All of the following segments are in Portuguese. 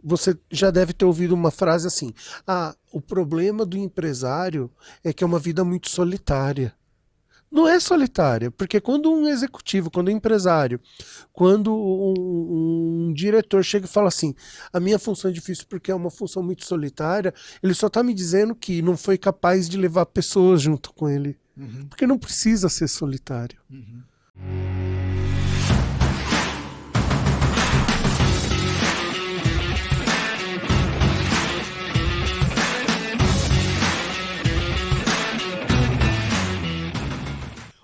você já deve ter ouvido uma frase assim: ah, o problema do empresário é que é uma vida muito solitária. Não é solitária, porque quando um executivo, quando um empresário, quando um diretor chega e fala assim, a minha função é difícil porque é uma função muito solitária, ele só está me dizendo que não foi capaz de levar pessoas junto com ele. Uhum. Porque não precisa ser solitário. Uhum.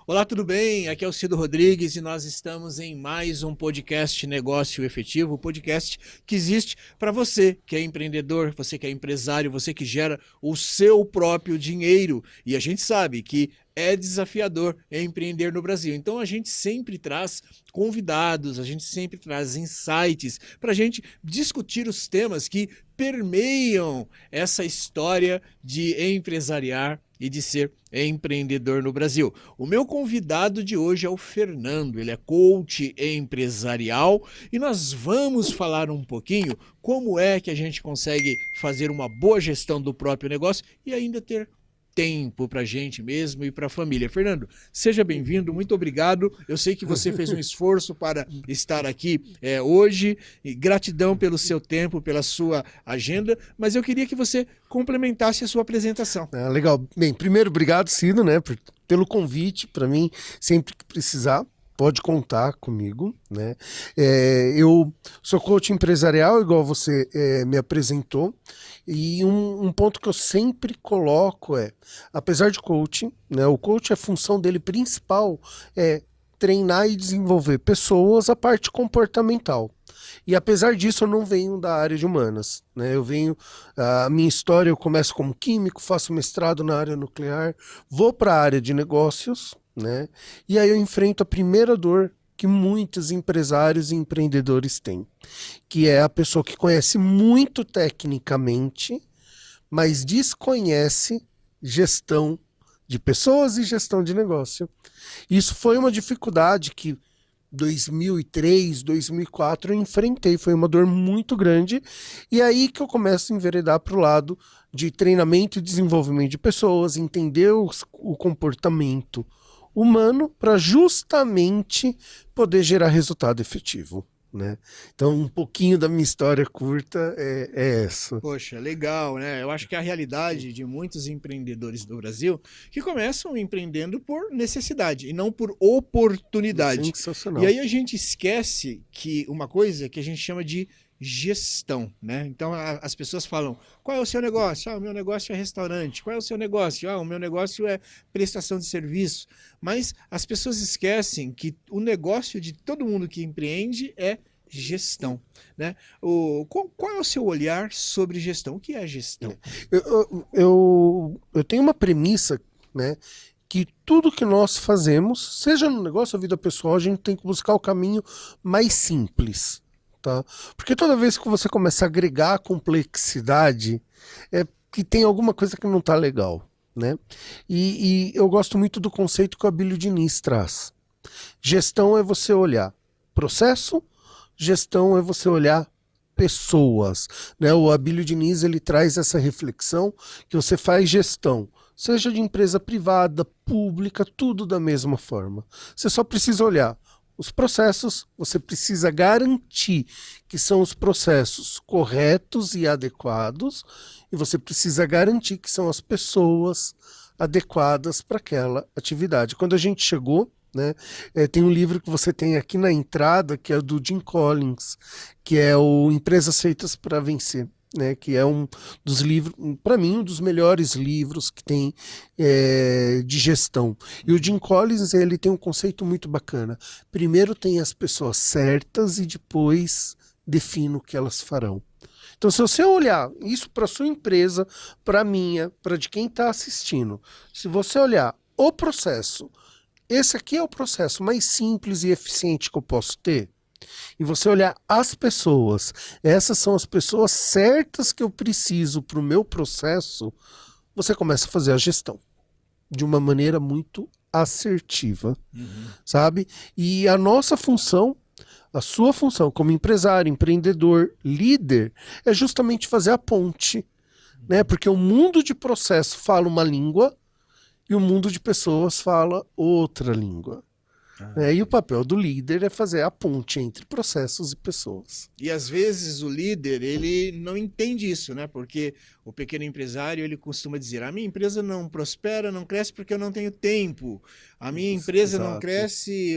Olá, tudo bem? Aqui é o Cido Rodrigues e nós estamos em mais um podcast Negócio Efetivo, o podcast que existe para você que é empreendedor, você que é empresário, você que gera o seu próprio dinheiro. E a gente sabe que é desafiador empreender no Brasil. Então a gente sempre traz convidados, a gente sempre traz insights para a gente discutir os temas que permeiam essa história de empresariar e de ser empreendedor no Brasil. O meu convidado de hoje é o Fernando, ele é coach empresarial e nós vamos falar um pouquinho como é que a gente consegue fazer uma boa gestão do próprio negócio e ainda ter tempo para a gente mesmo e para a família. Fernando, seja bem-vindo, muito obrigado. Eu sei que você fez um esforço para estar aqui hoje, e gratidão pelo seu tempo, pela sua agenda, mas eu queria que você complementasse a sua apresentação. Ah, legal. Bem, primeiro, obrigado, Cido, né, pelo convite. Para mim, sempre que precisar, pode contar comigo, né? Eu sou coach empresarial, igual você me apresentou, e um ponto que eu sempre coloco apesar de coaching, né, o coach, a função dele principal é treinar e desenvolver pessoas, a parte comportamental. E apesar disso, eu não venho da área de humanas, né? A minha história, eu começo como químico, faço mestrado na área nuclear, vou para a área de negócios, né? E aí eu enfrento a primeira dor que muitos empresários e empreendedores têm, que é a pessoa que conhece muito tecnicamente, mas desconhece gestão de pessoas e gestão de negócio. Isso foi uma dificuldade que 2003, 2004 eu enfrentei, foi uma dor muito grande, e aí que eu começo a enveredar para o lado de treinamento e desenvolvimento de pessoas, entender o comportamento humano para justamente poder gerar resultado efetivo, né? Então, um pouquinho da minha história curta é essa. Poxa, legal, né? Eu acho que é a realidade de muitos empreendedores do Brasil que começam empreendendo por necessidade e não por oportunidade. Sensacional. E aí a gente esquece que uma coisa que a gente chama de gestão, né? Então as pessoas falam, qual é o seu negócio? Ah, o meu negócio é restaurante. Qual é o seu negócio? Ah, o meu negócio é prestação de serviço. Mas as pessoas esquecem que o negócio de todo mundo que empreende é gestão, né? Qual é o seu olhar sobre gestão? O que é gestão? Eu tenho uma premissa, né? Que tudo que nós fazemos, seja no negócio ou vida pessoal, a gente tem que buscar o caminho mais simples. Tá? Porque toda vez que você começa a agregar complexidade, é que tem alguma coisa que não está legal, né? E eu gosto muito do conceito que o Abílio Diniz traz. Gestão é você olhar processo, gestão é você olhar pessoas, né? O Abílio Diniz, ele traz essa reflexão que você faz gestão, seja de empresa privada, pública, tudo da mesma forma. Você só precisa olhar os processos, você precisa garantir que são os processos corretos e adequados, e você precisa garantir que são as pessoas adequadas para aquela atividade. Quando a gente chegou, né, tem um livro que você tem aqui na entrada, que é do Jim Collins, que é o Empresas Feitas para Vencer. Né, que é um dos livros, para mim, um dos melhores livros que tem de gestão. E o Jim Collins, ele tem um conceito muito bacana. Primeiro tem as pessoas certas e depois define o que elas farão. Então, se você olhar isso para sua empresa, para a minha, para de quem está assistindo, se você olhar o processo, esse aqui é o processo mais simples e eficiente que eu posso ter, e você olhar as pessoas, essas são as pessoas certas que eu preciso para o meu processo, você começa a fazer a gestão de uma maneira muito assertiva, sabe? E a nossa função, A sua função como empresário, empreendedor, líder, é justamente fazer a ponte, né? Porque o mundo de processo fala uma língua e o mundo de pessoas fala outra língua. Né? E o papel do líder é fazer a ponte entre processos e pessoas. E às vezes o líder, ele não entende isso, né? Porque o pequeno empresário, ele costuma dizer: a minha empresa não prospera, não cresce porque eu não tenho tempo. A minha empresa não cresce,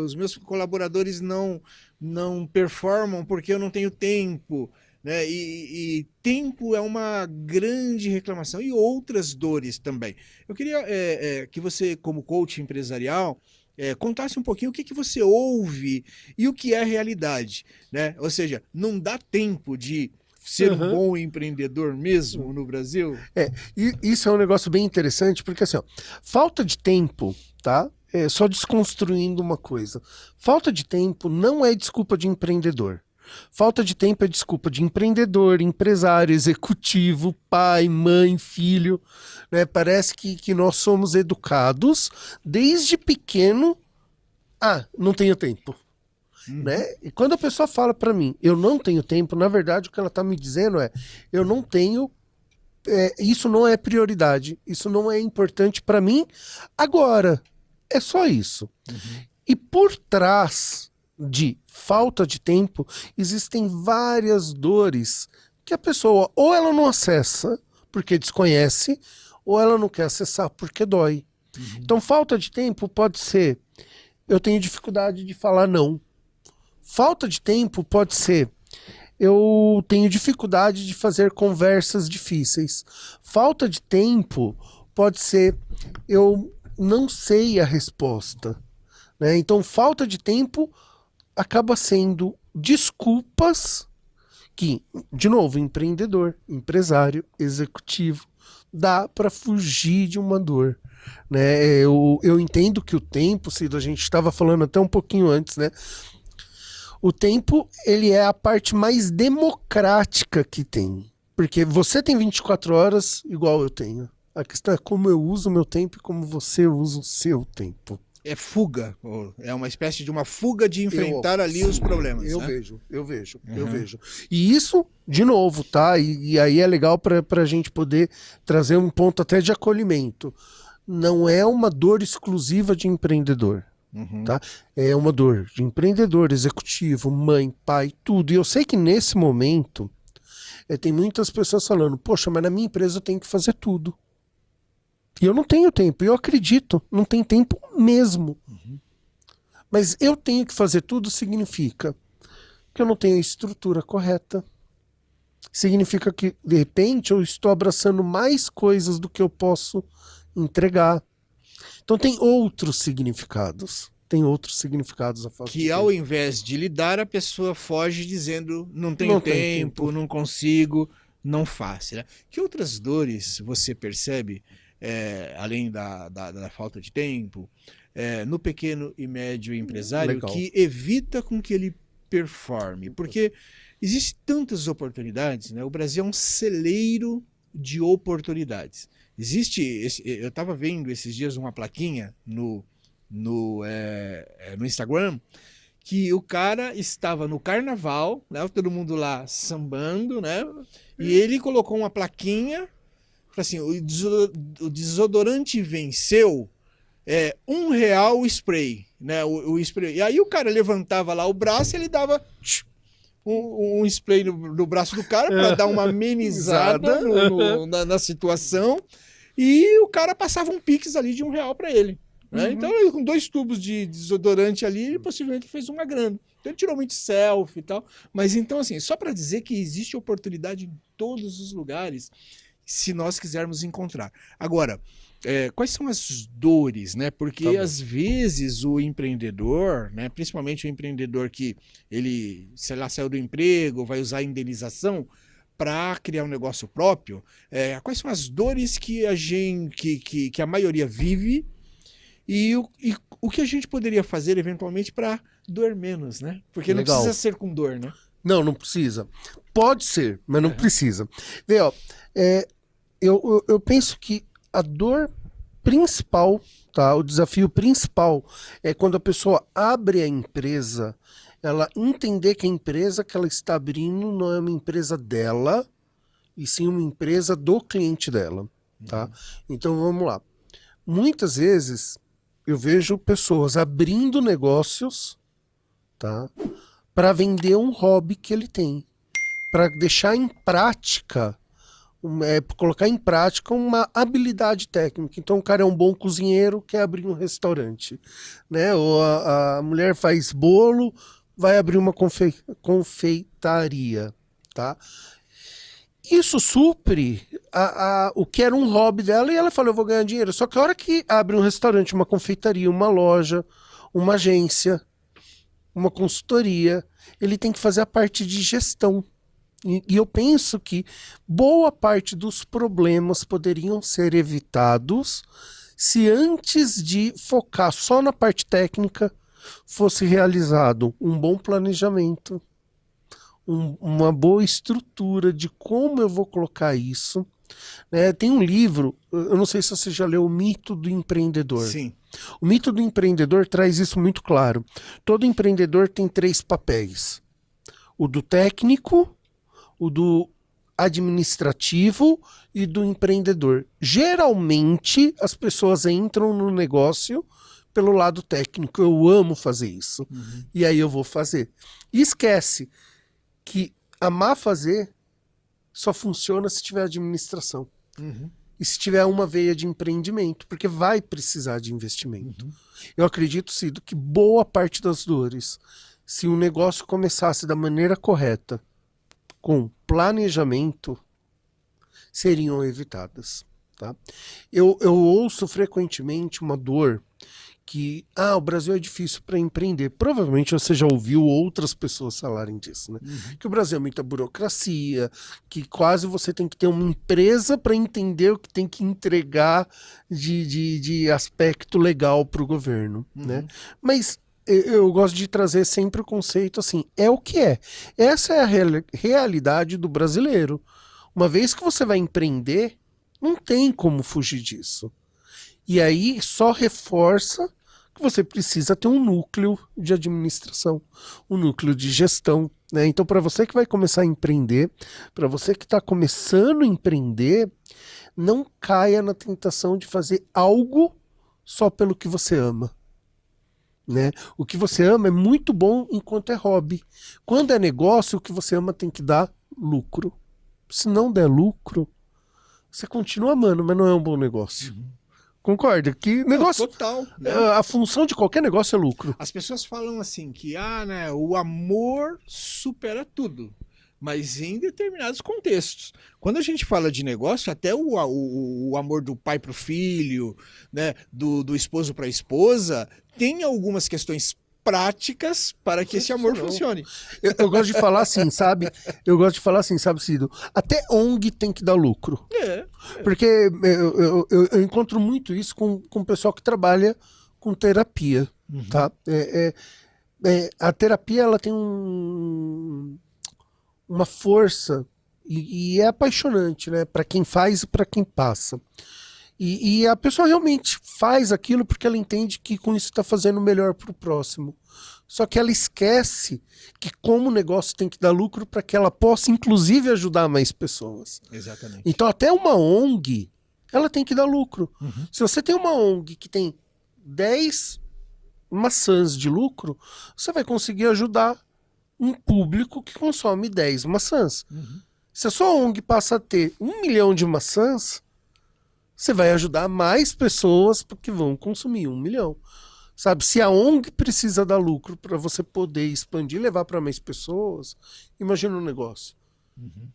os meus colaboradores não performam porque eu não tenho tempo. Né? E tempo é uma grande reclamação e outras dores também. Eu queria que você, como coach empresarial, contasse um pouquinho o que você ouve e o que é a realidade, né? Ou seja, não dá tempo de ser um bom empreendedor mesmo no Brasil? E isso é um negócio bem interessante, porque assim, ó, falta de tempo, tá? Só desconstruindo uma coisa. Falta de tempo não é desculpa de empreendedor. Falta de tempo é desculpa de empreendedor, empresário, executivo, pai, mãe, filho. Né? Parece que nós somos educados desde pequeno. Não tenho tempo. Né? E quando a pessoa fala para mim, eu não tenho tempo, na verdade o que ela está me dizendo é, eu não tenho, isso não é prioridade, isso não é importante para mim agora. É só isso. E por trás de falta de tempo, existem várias dores que a pessoa ou ela não acessa porque desconhece, ou ela não quer acessar porque dói. Então, falta de tempo pode ser, eu tenho dificuldade de falar não. Falta de tempo pode ser, eu tenho dificuldade de fazer conversas difíceis. Falta de tempo pode ser, eu não sei a resposta. Né? Então, falta de tempo acaba sendo desculpas que, de novo, empreendedor, empresário, executivo, dá para fugir de uma dor. Né? Eu entendo que o tempo, Cido, a gente estava falando até um pouquinho antes, né? O tempo, ele é a parte mais democrática que tem. Porque você tem 24 horas igual eu tenho. A questão é como eu uso o meu tempo e como você usa o seu tempo. É fuga, é uma espécie de uma fuga de enfrentar ali os problemas. Eu né? vejo. E isso, de novo, tá? E aí é legal para a gente poder trazer um ponto até de acolhimento. Não é uma dor exclusiva de empreendedor. Tá? É uma dor de empreendedor, executivo, mãe, pai, tudo. E eu sei que nesse momento tem muitas pessoas falando, poxa, mas na minha empresa eu tenho que fazer tudo. E eu não tenho tempo, eu acredito, não tem tempo mesmo. Mas eu tenho que fazer tudo significa que eu não tenho a estrutura correta. Significa que, de repente, eu estou abraçando mais coisas do que eu posso entregar. Então tem outros significados. Tem outros significados a falta de Que ao invés de lidar, a pessoa foge dizendo não tenho tempo, não consigo, não faço. Né? Que outras dores você percebe, além da falta de tempo, no pequeno e médio empresário, Legal. que evita com que ele performe? Porque existem tantas oportunidades, né? O Brasil é um celeiro de oportunidades. Eu estava vendo esses dias uma plaquinha no Instagram, que o cara estava no carnaval, né, todo mundo lá sambando, né, e ele colocou uma plaquinha, assim, o desodorante venceu, R$1 o spray, né, o spray. E aí o cara levantava lá o braço e ele dava um spray no braço do cara para dar uma amenizada na situação, e o cara passava um pix ali de R$1 para ele. Né? Então, com 2 tubos de desodorante ali, ele possivelmente fez uma grana. Então, ele tirou muito selfie e tal. Mas então, assim, só para dizer que existe oportunidade em todos os lugares, se nós quisermos encontrar. Agora, quais são as dores, né? Porque às vezes o empreendedor, né, principalmente o empreendedor que ele, sei lá, saiu do emprego, vai usar a indenização para criar um negócio próprio, quais são as dores que a maioria vive e o que a gente poderia fazer eventualmente para doer menos, né? Porque não precisa ser com dor, né? Não precisa. Pode ser, mas não precisa. Vê, ó, eu penso que a dor principal, tá? O desafio principal é quando a pessoa abre a empresa ela entender que a empresa que ela está abrindo não é uma empresa dela, e sim uma empresa do cliente dela, tá? Então vamos lá. Muitas vezes eu vejo pessoas abrindo negócios, tá? Para vender um hobby que ele tem, para deixar em prática, colocar em prática uma habilidade técnica. Então o cara é um bom cozinheiro, quer abrir um restaurante, né? Ou a mulher faz bolo, vai abrir uma confeitaria, tá? Isso supre o que era um hobby dela e ela falou, eu vou ganhar dinheiro. Só que a hora que abre um restaurante, uma confeitaria, uma loja, uma agência, uma consultoria, ele tem que fazer a parte de gestão. E eu penso que boa parte dos problemas poderiam ser evitados se antes de focar só na parte técnica fosse realizado um bom planejamento, uma boa estrutura de como eu vou colocar isso. Né? Tem um livro, eu não sei se você já leu O Mito do Empreendedor. Sim. O Mito do Empreendedor traz isso muito claro. Todo empreendedor tem 3 papéis. O do técnico, o do administrativo e do empreendedor. Geralmente, as pessoas entram no negócio pelo lado técnico. Eu amo fazer isso. E aí eu vou fazer. E esquece que amar fazer só funciona se tiver administração. E se tiver uma veia de empreendimento, porque vai precisar de investimento. Eu acredito, Cido, que boa parte das dores, se um negócio começasse da maneira correta, com planejamento, seriam evitadas. Tá? Eu ouço frequentemente uma dor que o Brasil é difícil para empreender. Provavelmente você já ouviu outras pessoas falarem disso, né? Que o Brasil é muita burocracia, que quase você tem que ter uma empresa para entender o que tem que entregar de aspecto legal para o governo, né? Mas eu gosto de trazer sempre o conceito assim, é o que é. Essa é a realidade do brasileiro. Uma vez que você vai empreender, não tem como fugir disso. E aí só reforça que você precisa ter um núcleo de administração, um núcleo de gestão, né? Então, para você que vai começar a empreender, para você que está começando a empreender, não caia na tentação de fazer algo só pelo que você ama. Né? O que você ama é muito bom enquanto é hobby. Quando é negócio, o que você ama tem que dar lucro. Se não der lucro, você continua amando, mas não é um bom negócio. Concorda? Que negócio. Total. Né? A função de qualquer negócio é lucro. As pessoas falam assim que né, o amor supera tudo. Mas em determinados contextos. Quando a gente fala de negócio, até o amor do pai para o filho, né, do esposo para a esposa, tem algumas questões práticas para que esse amor funcione. Eu gosto de falar assim, sabe? Eu gosto de falar assim, sabe, Cido? Até ONG tem que dar lucro. Porque eu encontro muito isso com o pessoal que trabalha com terapia, tá? A terapia, ela tem uma força e é apaixonante, né? Para quem faz e para quem passa. E a pessoa realmente faz aquilo porque ela entende que com isso está fazendo melhor para o próximo. Só que ela esquece que como o negócio tem que dar lucro para que ela possa, inclusive, ajudar mais pessoas. Exatamente. Então, até uma ONG, ela tem que dar lucro. Se você tem uma ONG que tem 10 maçãs de lucro, você vai conseguir ajudar um público que consome 10 maçãs. Se a sua ONG passa a ter 1 milhão de maçãs, você vai ajudar mais pessoas porque vão consumir 1 milhão. Sabe, se a ONG precisa dar lucro para você poder expandir e levar para mais pessoas, imagina um negócio.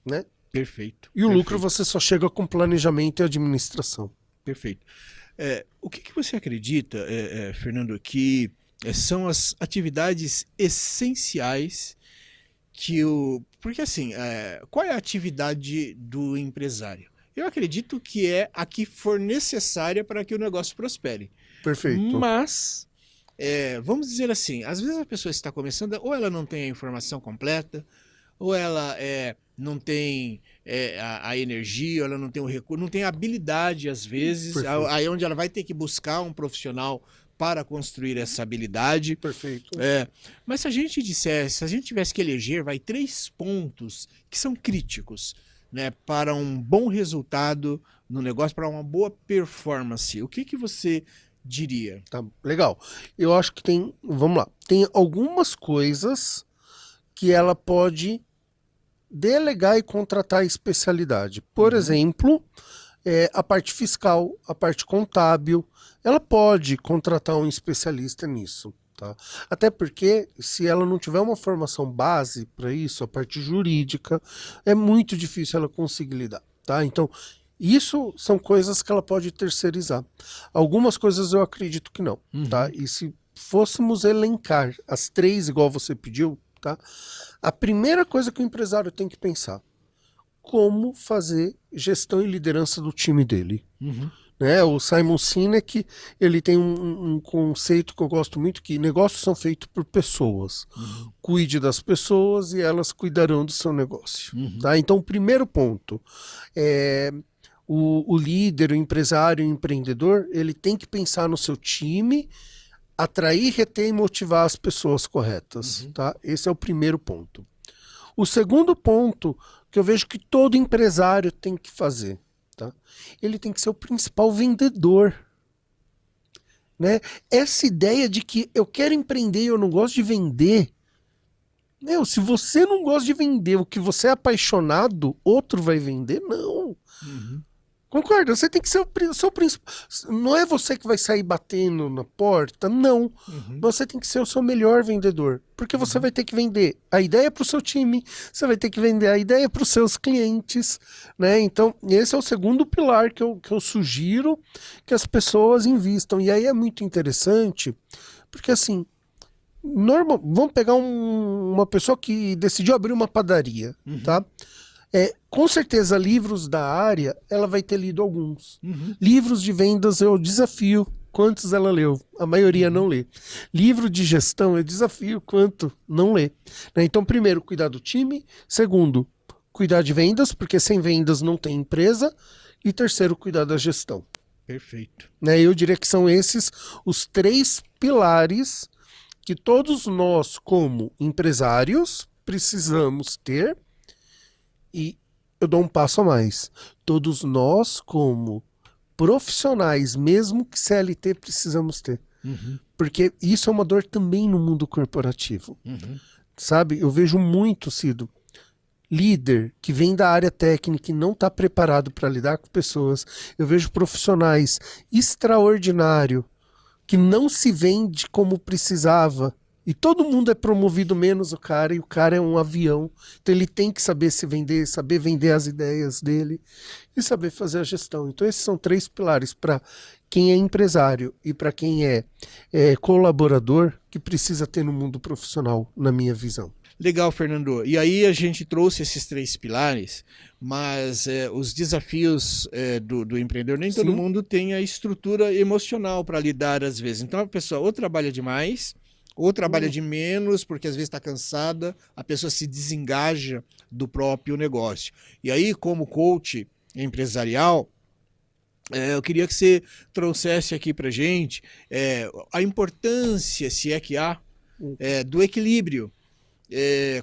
Né? Perfeito. E o lucro você só chega com planejamento e administração. Perfeito. O que você acredita, Fernando, que são as atividades essenciais que o... Porque assim, qual é a atividade do empresário? Eu acredito que é a que for necessária para que o negócio prospere. Perfeito. Mas, vamos dizer assim, às vezes a pessoa está começando, ou ela não tem a informação completa, ou ela não tem a energia, ou ela não tem o recurso, não tem a habilidade, às vezes, aí onde ela vai ter que buscar um profissional para construir essa habilidade. Perfeito. Mas se a gente tivesse que eleger, 3 pontos que são críticos, né, para um bom resultado no negócio, para uma boa performance, o que você diria? Tá, legal. Eu acho que vamos lá, tem algumas coisas que ela pode delegar e contratar a especialidade. Por exemplo, a parte fiscal, a parte contábil, ela pode contratar um especialista nisso. Tá? Até porque, se ela não tiver uma formação base para isso, a parte jurídica, é muito difícil ela conseguir lidar. Tá? Então, isso são coisas que ela pode terceirizar. Algumas coisas eu acredito que não. Tá? E se fôssemos elencar as 3, igual você pediu, tá? A primeira coisa que o empresário tem que pensar: como fazer gestão e liderança do time dele. Né? O Simon Sinek, ele tem um conceito que eu gosto muito, que negócios são feitos por pessoas. Cuide das pessoas e elas cuidarão do seu negócio. Tá? Então, o primeiro ponto é o líder, o empresário, o empreendedor, ele tem que pensar no seu time, atrair, reter e motivar as pessoas corretas. Tá? Esse é o primeiro ponto. O segundo ponto que eu vejo que todo empresário tem que fazer, tá? Ele tem que ser o principal vendedor. Né? Essa ideia de que eu quero empreender e eu não gosto de vender. Se você não gosta de vender o que você é apaixonado, outro vai vender? Não. Concorda? Você tem que ser o seu principal. Não é você que vai sair batendo na porta, não. Você tem que ser o seu melhor vendedor. Porque você vai ter que vender a ideia para o seu time, você vai ter que vender a ideia para os seus clientes. Né? Então, esse é o segundo pilar que eu sugiro que as pessoas invistam. E aí é muito interessante, porque assim, vamos pegar uma pessoa que decidiu abrir uma padaria, tá? Com certeza, livros da área, ela vai ter lido alguns. Livros de vendas, eu desafio quantos ela leu. A maioria não lê. Livro de gestão, eu desafio quanto não lê. Né? Então, primeiro, cuidar do time. Segundo, cuidar de vendas, porque sem vendas não tem empresa. E terceiro, cuidar da gestão. Perfeito. Né? Eu diria que são esses os 3 pilares que todos nós, como empresários, precisamos ter. E eu dou um passo a mais. Todos nós, como profissionais, mesmo que CLT, precisamos ter. Porque isso é uma dor também no mundo corporativo. Sabe? Eu vejo muito, Cido, líder que vem da área técnica e não está preparado para lidar com pessoas. Eu vejo profissionais extraordinários que não se vende como precisava. E todo mundo é promovido menos o cara, e o cara é um avião. Então ele tem que saber se vender, saber vender as ideias dele e saber fazer a gestão. Então esses são 3 pilares para quem é empresário e para quem é colaborador, que precisa ter no mundo profissional, na minha visão. Legal, Fernando. E aí a gente trouxe esses 3 pilares, mas os desafios do empreendedor, nem todo mundo tem a estrutura emocional para lidar às vezes. Então a pessoa ou trabalha demais, ou trabalha de menos, porque às vezes está cansada, a pessoa se desengaja do próprio negócio. E aí, como coach empresarial, eu queria que você trouxesse aqui para a gente a importância, se é que há, do equilíbrio.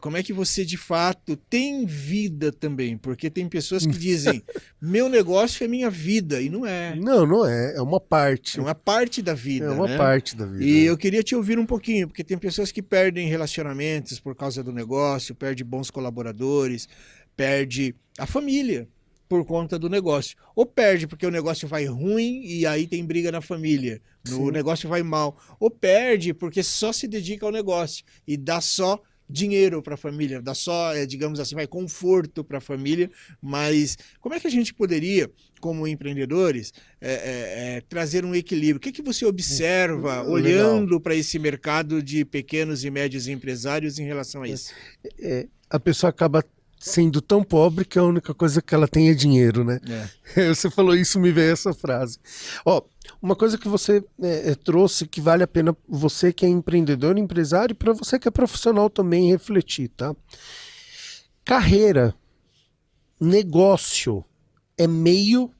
Como é que você de fato tem vida também, porque tem pessoas que dizem meu negócio é minha vida, e não é. Não é, é uma parte. É uma parte da vida. É uma né? parte da vida. E eu queria te ouvir um pouquinho, porque tem pessoas que perdem relacionamentos por causa do negócio, perde bons colaboradores, perde a família por conta do negócio. Ou perde porque o negócio vai ruim e aí tem briga na família, o negócio vai mal. Ou perde porque só se dedica ao negócio e dá só dinheiro para a família, dá só, digamos assim, vai conforto para a família. Mas como é que a gente poderia, como empreendedores, trazer um equilíbrio? O que você observa olhando para esse mercado de pequenos e médios empresários em relação a isso? A pessoa acaba sendo tão pobre que a única coisa que ela tem é dinheiro, né? Você falou isso, me veio essa frase. Uma coisa que você trouxe que vale a pena você que é empreendedor, empresário, e para você que é profissional também refletir, tá? Carreira, negócio é meio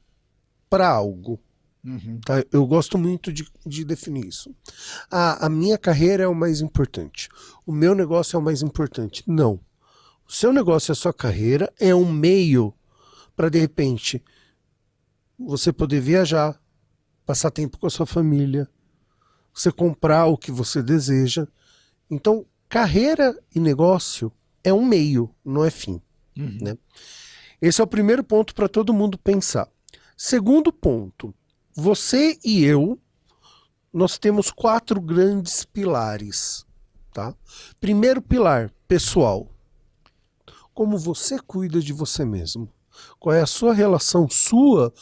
para algo, Tá? Eu gosto muito de definir isso. A minha carreira é o mais importante. O meu negócio é o mais importante. Não. O seu negócio e a sua carreira é um meio para, de repente, você poder viajar, passar tempo com a sua família, você comprar o que você deseja. Então, carreira e negócio é um meio, não é fim. Né? Esse é o primeiro ponto para todo mundo pensar. Segundo ponto, você e eu, nós temos 4 grandes pilares. Tá? Primeiro pilar, pessoal. Como você cuida de você mesmo? Qual é a sua relação sua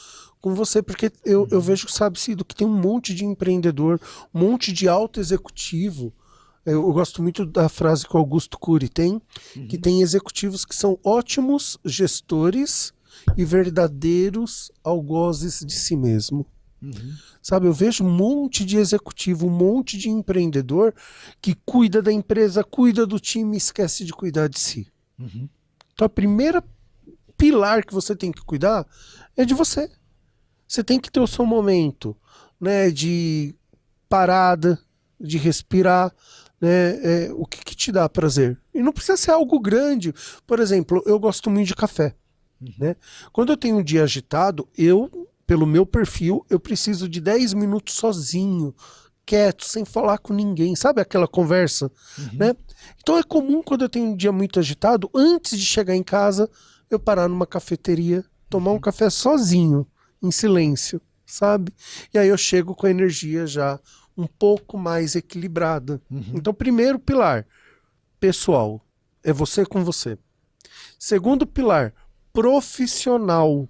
com você? Porque eu vejo, sabe, Cido, que tem um monte de empreendedor, um monte de alto executivo. Eu gosto muito da frase que o Augusto Cury tem, que tem executivos que são ótimos gestores e verdadeiros algozes de si mesmo. Sabe, eu vejo um monte de executivo, um monte de empreendedor que cuida da empresa, cuida do time e esquece de cuidar de si. Então a primeira pilar que você tem que cuidar é de você. Você tem que ter o seu momento, né, de parada, de respirar, né, o que te dá prazer. E não precisa ser algo grande. Por exemplo, eu gosto muito de café. Né? Quando eu tenho um dia agitado, pelo meu perfil, eu preciso de 10 minutos sozinho, quieto, sem falar com ninguém. Sabe aquela conversa? Né? Então é comum, quando eu tenho um dia muito agitado, antes de chegar em casa, eu parar numa cafeteria, tomar um café sozinho, em silêncio, sabe? E aí eu chego com a energia já um pouco mais equilibrada. Então, primeiro pilar, pessoal, é você com você. Segundo pilar, profissional.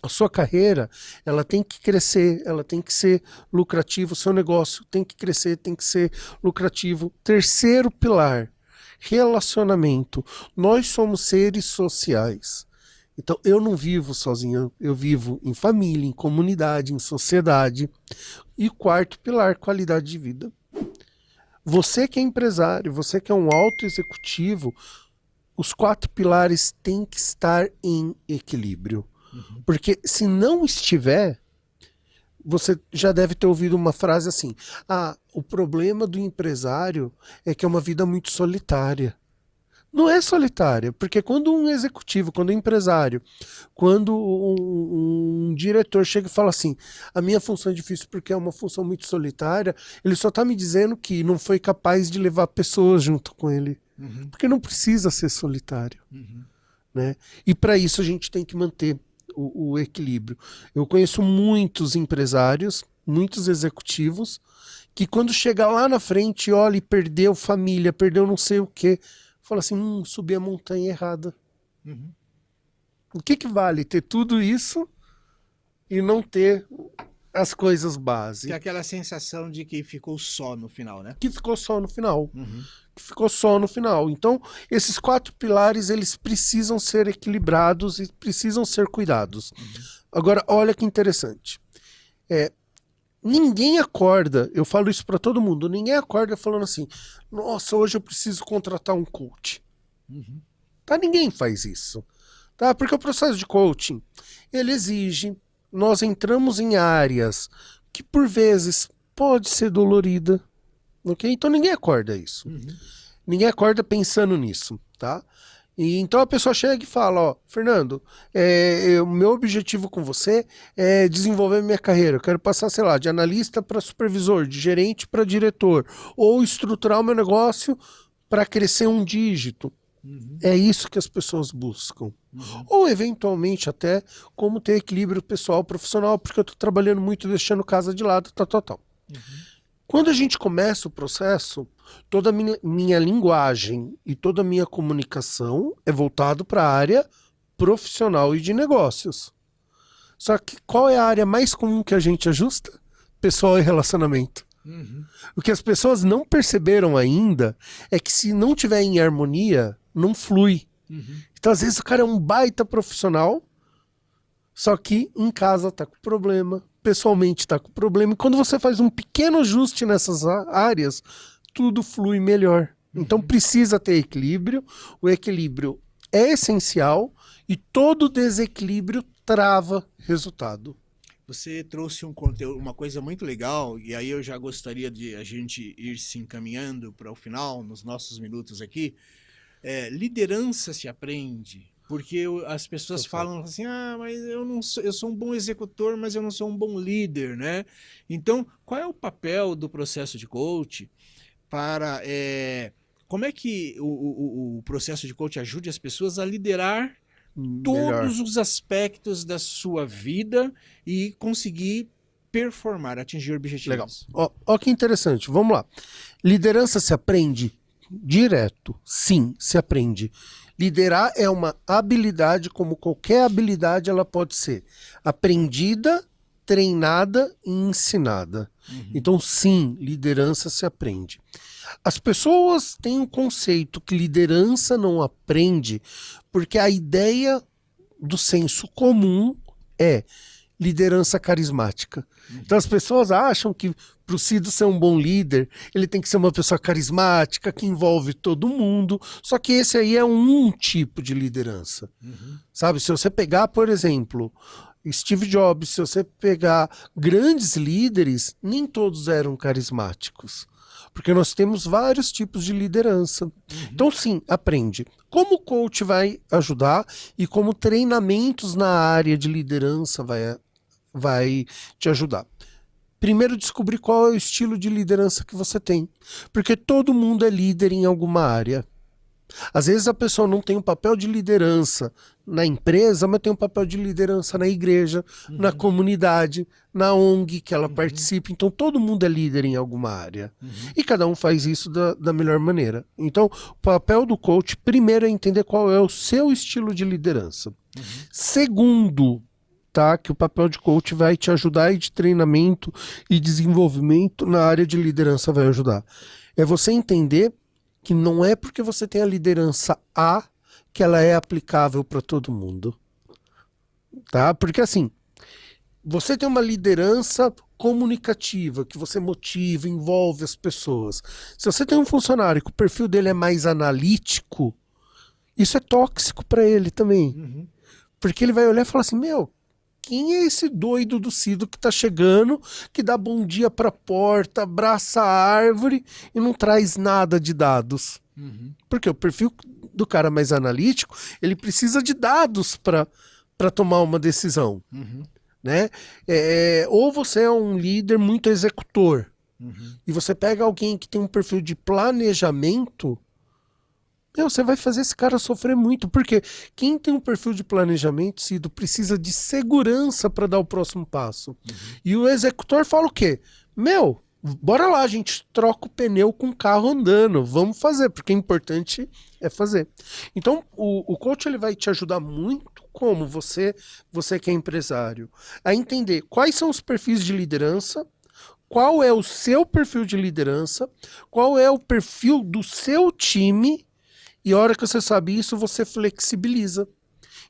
A sua carreira, ela tem que crescer, ela tem que ser lucrativa, o seu negócio tem que crescer, tem que ser lucrativo. Terceiro pilar, relacionamento. Nós somos seres sociais. Então, eu não vivo sozinho, eu vivo em família, em comunidade, em sociedade. E quarto pilar, qualidade de vida. Você que é empresário, você que é um alto executivo, os 4 pilares têm que estar em equilíbrio. Porque se não estiver, você já deve ter ouvido uma frase assim: o problema do empresário é que é uma vida muito solitária. Não é solitária, porque quando um executivo, quando um empresário, quando um diretor chega e fala assim, a minha função é difícil porque é uma função muito solitária, ele só está me dizendo que não foi capaz de levar pessoas junto com ele. Porque não precisa ser solitário. Né? E para isso a gente tem que manter o equilíbrio. Eu conheço muitos empresários, muitos executivos, que quando chega lá na frente, olha e perdeu família, perdeu não sei o quê, fala assim, subi a montanha errada. O que vale ter tudo isso e não ter as coisas básicas? Que é aquela sensação de que ficou só no final, né? Que ficou só no final. Que ficou só no final. Então, esses 4 pilares, eles precisam ser equilibrados e precisam ser cuidados. Agora, olha que interessante. Ninguém acorda, eu falo isso para todo mundo, ninguém acorda falando assim, nossa, hoje eu preciso contratar um coach. Tá? Ninguém faz isso. Tá? Porque o processo de coaching, ele exige, nós entramos em áreas que por vezes pode ser dolorida. Okay? Então ninguém acorda isso. Ninguém acorda pensando nisso. Tá? E então a pessoa chega e fala, ó, Fernando, o meu objetivo com você é desenvolver minha carreira. Eu quero passar, sei lá, de analista para supervisor, de gerente para diretor, ou estruturar o meu negócio para crescer um dígito. É isso que as pessoas buscam. Ou, eventualmente, até como ter equilíbrio pessoal profissional, porque eu estou trabalhando muito deixando casa de lado, tal. Quando a gente começa o processo, toda a minha linguagem e toda a minha comunicação é voltado para a área profissional e de negócios. Só que qual é a área mais comum que a gente ajusta? Pessoal e relacionamento. O que as pessoas não perceberam ainda é que se não tiver em harmonia, não flui. Então, às vezes, o cara é um baita profissional, só que em casa tá com problema, pessoalmente tá com problema. E quando você faz um pequeno ajuste nessas áreas, tudo flui melhor. Então, precisa ter equilíbrio. O equilíbrio é essencial e todo desequilíbrio trava resultado. Você trouxe um conteúdo, uma coisa muito legal, e aí eu já gostaria de a gente ir se encaminhando para o final, nos nossos minutos aqui. Liderança se aprende, porque as pessoas falam assim, mas eu não sou, eu sou um bom executor, mas eu não sou um bom líder, né? Então, qual é o papel do processo de coach para como é que o processo de coach ajude as pessoas a liderar Melhor. todos os aspectos da sua vida e conseguir performar, atingir objetivos? Legal. Ó que interessante. Vamos lá. Liderança se aprende direto. Sim, se aprende. Liderar é uma habilidade, como qualquer habilidade, ela pode ser aprendida, treinada e ensinada. Então, sim, liderança se aprende. As pessoas têm um conceito que liderança não aprende, porque a ideia do senso comum é liderança carismática. Então as pessoas acham que para o Cido ser um bom líder, ele tem que ser uma pessoa carismática, que envolve todo mundo, só que esse aí é um tipo de liderança. Sabe, se você pegar, por exemplo, Steve Jobs, se você pegar grandes líderes, nem todos eram carismáticos. Porque nós temos vários tipos de liderança. Então, sim, aprende. Como o coach vai ajudar e como treinamentos na área de liderança vai te ajudar. Primeiro, descobrir qual é o estilo de liderança que você tem. Porque todo mundo é líder em alguma área. Às vezes a pessoa não tem um papel de liderança na empresa, mas tem um papel de liderança na igreja, na comunidade, na ONG que ela participa. Então todo mundo é líder em alguma área. E cada um faz isso da melhor maneira. Então o papel do coach, primeiro, é entender qual é o seu estilo de liderança. Segundo, tá, que o papel de coach vai te ajudar, e de treinamento e desenvolvimento na área de liderança vai ajudar. É você entender que não é porque você tem a liderança A que ela é aplicável para todo mundo. Tá? Porque assim, você tem uma liderança comunicativa, que você motiva, envolve as pessoas. Se você tem um funcionário que o perfil dele é mais analítico, isso é tóxico para ele também. Porque ele vai olhar e falar assim, quem é esse doido do Cido que tá chegando, que dá bom dia pra porta, abraça a árvore e não traz nada de dados? Porque o perfil do cara mais analítico, ele precisa de dados para tomar uma decisão. Né? Ou você é um líder muito executor, e você pega alguém que tem um perfil de planejamento, você vai fazer esse cara sofrer muito, porque quem tem um perfil de planejamento, Cido, precisa de segurança para dar o próximo passo. E o executor fala o quê? Bora lá, a gente troca o pneu com o carro andando, vamos fazer, porque o importante é fazer. Então, o coach ele vai te ajudar muito, como você que é empresário, a entender quais são os perfis de liderança, qual é o seu perfil de liderança, qual é o perfil do seu time. E a hora que você sabe isso, você flexibiliza.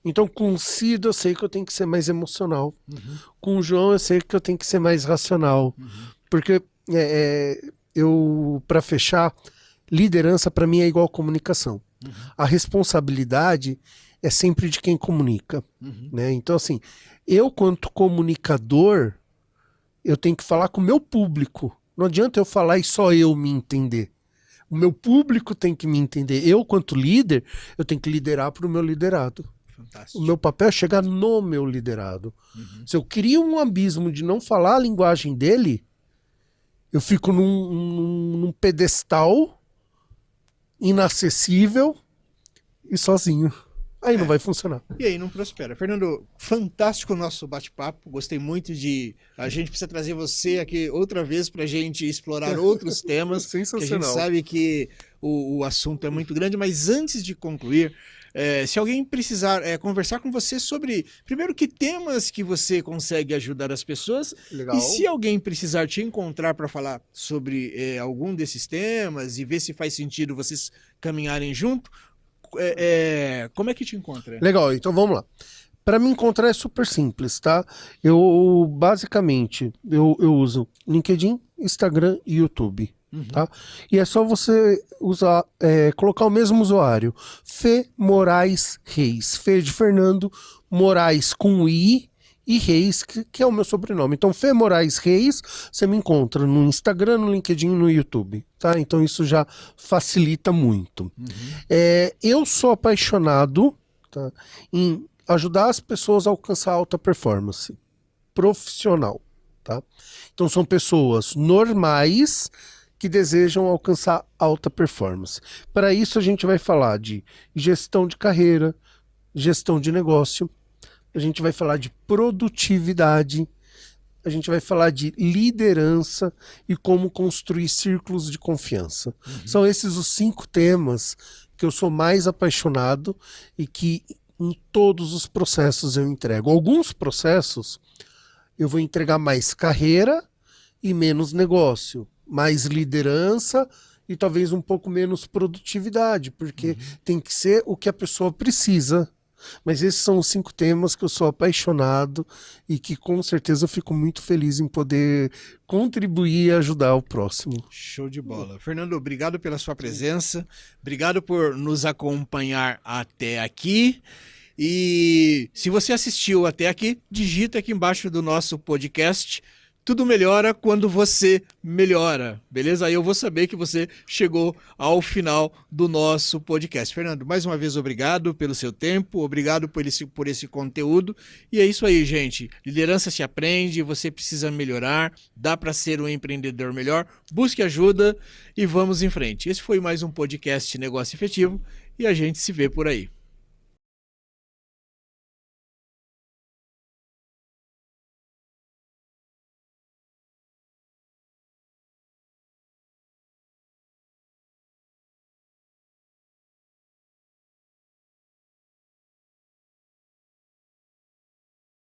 Então, com o Cido, eu sei que eu tenho que ser mais emocional. Com o João, eu sei que eu tenho que ser mais racional. Porque, para fechar, liderança para mim é igual comunicação. A responsabilidade é sempre de quem comunica. Né? Então, assim, eu, quanto comunicador, eu tenho que falar com o meu público. Não adianta eu falar e só eu me entender. O meu público tem que me entender. Eu, quanto líder, eu tenho que liderar para o meu liderado. Fantástico. O meu papel é chegar no meu liderado. Se eu crio um abismo de não falar a linguagem dele, eu fico num pedestal inacessível e sozinho. Aí não vai funcionar. E aí não prospera. Fernando, fantástico o nosso bate-papo. Gostei muito de... A gente precisa trazer você aqui outra vez para a gente explorar outros temas. Sensacional. Que a gente sabe que o assunto é muito grande, mas antes de concluir, se alguém precisar conversar com você sobre, primeiro, que temas que você consegue ajudar as pessoas. Legal. E se alguém precisar te encontrar para falar sobre algum desses temas e ver se faz sentido vocês caminharem junto, como é que te encontra? Legal, então vamos lá. Para me encontrar é super simples, tá? Eu basicamente uso LinkedIn, Instagram e YouTube. Tá? E é só você usar, colocar o mesmo usuário, Fê Moraes Reis, Fê de Fernando, Moraes com I e Reis, que é o meu sobrenome. Então, Fê Moraes Reis, você me encontra no Instagram, no LinkedIn e no YouTube, tá? Então isso já facilita muito. Eu sou apaixonado, tá, em ajudar as pessoas a alcançar alta performance profissional, tá? Então são pessoas normais que desejam alcançar alta performance. Para isso a gente vai falar de gestão de carreira, gestão de negócio, a gente vai falar de produtividade, a gente vai falar de liderança e como construir círculos de confiança. São esses os 5 temas que eu sou mais apaixonado e que em todos os processos eu entrego. Alguns processos eu vou entregar mais carreira e menos negócio, mais liderança e talvez um pouco menos produtividade, porque tem que ser o que a pessoa precisa. Mas esses são os 5 temas que eu sou apaixonado e que com certeza eu fico muito feliz em poder contribuir e ajudar o próximo. Show de bola. Fernando, obrigado pela sua presença, obrigado por nos acompanhar até aqui. E se você assistiu até aqui, digita aqui embaixo do nosso podcast. Tudo melhora quando você melhora, beleza? Aí eu vou saber que você chegou ao final do nosso podcast. Fernando, mais uma vez obrigado pelo seu tempo, obrigado por esse conteúdo. E é isso aí, gente. Liderança se aprende, você precisa melhorar, dá para ser um empreendedor melhor. Busque ajuda e vamos em frente. Esse foi mais um podcast Negócio Efetivo e a gente se vê por aí.